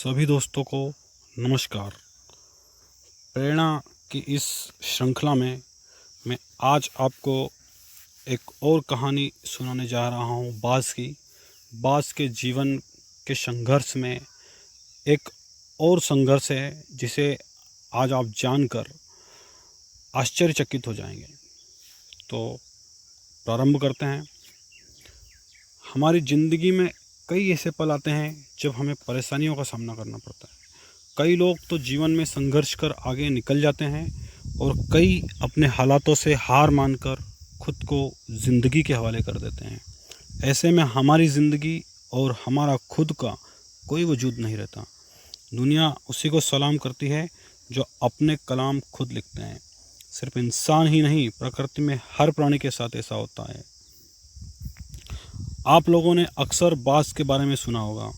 सभी दोस्तों को नमस्कार। प्रेरणा की इस श्रृंखला में मैं आज आपको एक और कहानी सुनाने जा रहा हूँ बाज़ की। बाज़ के जीवन के संघर्ष में एक और संघर्ष है जिसे आज आप जानकर आश्चर्यचकित हो जाएंगे। तो प्रारंभ करते हैं। हमारी ज़िंदगी में कई ऐसे पल आते हैं जब हमें परेशानियों का सामना करना पड़ता है। कई लोग तो जीवन में संघर्ष कर आगे निकल जाते हैं और कई अपने हालातों से हार मानकर खुद को ज़िंदगी के हवाले कर देते हैं। ऐसे में हमारी ज़िंदगी और हमारा खुद का कोई वजूद नहीं रहता। दुनिया उसी को सलाम करती है जो अपने कलाम खुद लिखते हैं। सिर्फ इंसान ही नहीं, प्रकृति में हर प्राणी के साथ ऐसा होता है। आप लोगों ने अक्सर बाज़ के बारे में सुना होगा।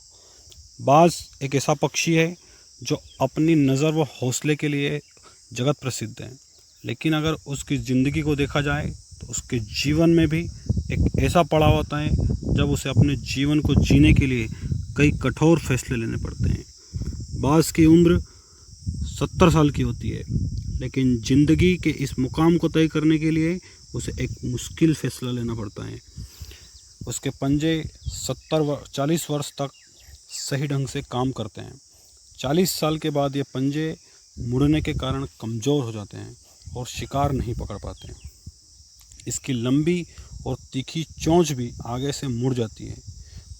बाज़ एक ऐसा पक्षी है जो अपनी नज़र व हौसले के लिए जगत प्रसिद्ध है, लेकिन अगर उसकी ज़िंदगी को देखा जाए तो उसके जीवन में भी एक ऐसा पड़ाव होता है जब उसे अपने जीवन को जीने के लिए कई कठोर फैसले लेने पड़ते हैं। बाज़ की उम्र 70 साल की होती है, लेकिन ज़िंदगी के इस मुकाम को तय करने के लिए उसे एक मुश्किल फैसला लेना पड़ता है। उसके पंजे 40 वर्ष तक सही ढंग से काम करते हैं। 40 साल के बाद ये पंजे मुड़ने के कारण कमज़ोर हो जाते हैं और शिकार नहीं पकड़ पाते हैं। इसकी लंबी और तीखी चोंच भी आगे से मुड़ जाती है।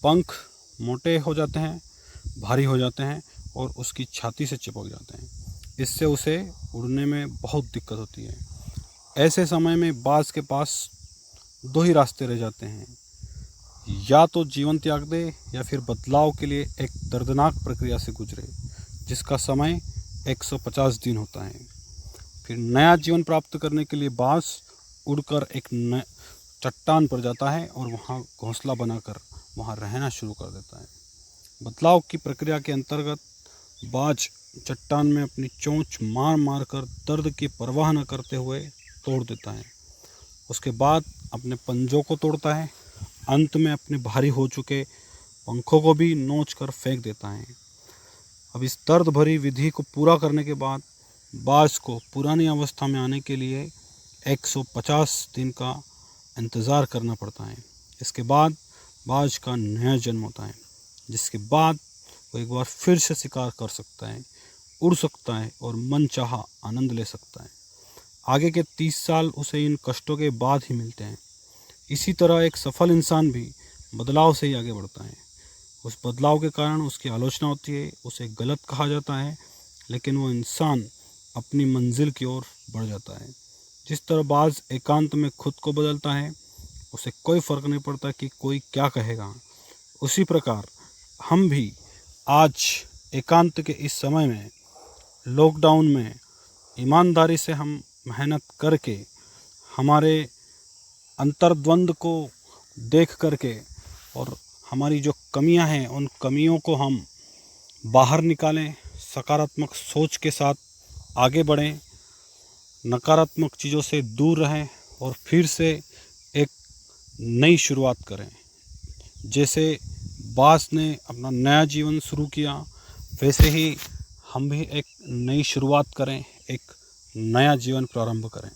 पंख मोटे हो जाते हैं, भारी हो जाते हैं और उसकी छाती से चिपक जाते हैं। इससे उसे उड़ने में बहुत दिक्कत होती है। ऐसे समय में बाज़ के पास दो ही रास्ते रह जाते हैं, या तो जीवन त्याग दे या फिर बदलाव के लिए एक दर्दनाक प्रक्रिया से गुजरे जिसका समय 150 दिन होता है। फिर नया जीवन प्राप्त करने के लिए बाज़ उड़कर एक चट्टान पर जाता है और वहाँ घोंसला बनाकर वहाँ रहना शुरू कर देता है। बदलाव की प्रक्रिया के अंतर्गत बाज़ चट्टान में अपनी चोंच मार मार कर दर्द की परवाह न करते हुए तोड़ देता है। उसके बाद अपने पंजों को तोड़ता है। अंत में अपने भारी हो चुके पंखों को भी नोच कर फेंक देता है। अब इस दर्द भरी विधि को पूरा करने के बाद बाज़ को पुरानी अवस्था में आने के लिए 150 दिन का इंतज़ार करना पड़ता है। इसके बाद बाज़ का नया जन्म होता है, जिसके बाद वो एक बार फिर से शिकार कर सकता है, उड़ सकता है और मनचाहा आनंद ले सकता है। आगे के 30 साल उसे इन कष्टों के बाद ही मिलते हैं। इसी तरह एक सफल इंसान भी बदलाव से ही आगे बढ़ता है। उस बदलाव के कारण उसकी आलोचना होती है, उसे गलत कहा जाता है, लेकिन वो इंसान अपनी मंजिल की ओर बढ़ जाता है। जिस तरह बाज़ एकांत में खुद को बदलता है, उसे कोई फ़र्क नहीं पड़ता कि कोई क्या कहेगा। उसी प्रकार हम भी आज एकांत के इस समय में, लॉकडाउन में, ईमानदारी से हम मेहनत करके हमारे अंतर्द्वंद को देख करके और हमारी जो कमियां हैं उन कमियों को हम बाहर निकालें, सकारात्मक सोच के साथ आगे बढ़ें, नकारात्मक चीज़ों से दूर रहें और फिर से एक नई शुरुआत करें। जैसे बाज़ ने अपना नया जीवन शुरू किया, वैसे ही हम भी एक नई शुरुआत करें, एक नया जीवन प्रारंभ करें।